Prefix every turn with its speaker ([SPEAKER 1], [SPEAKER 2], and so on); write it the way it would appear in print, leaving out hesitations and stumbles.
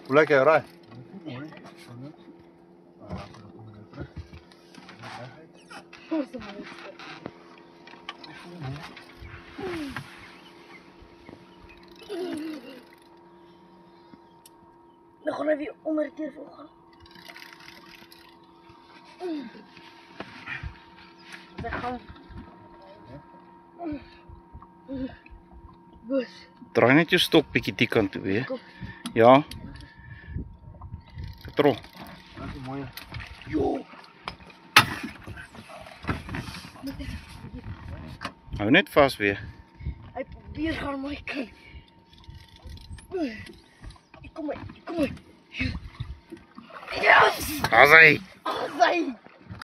[SPEAKER 1] Hoe lyk hy, raai?
[SPEAKER 2] Mooi.
[SPEAKER 3] Dan gaan hy weer omgekeer volgaan. Wij gaan. Bus.
[SPEAKER 4] Draai net jou stok bietjie die kant toe, hè. Ja. Katrol.
[SPEAKER 2] Dat is mooi.
[SPEAKER 3] Jo.
[SPEAKER 4] Hou net vas weer.
[SPEAKER 3] Hy probeer gaan my kan. Kom maar. Yes!
[SPEAKER 4] Daar's hy.
[SPEAKER 3] As hy.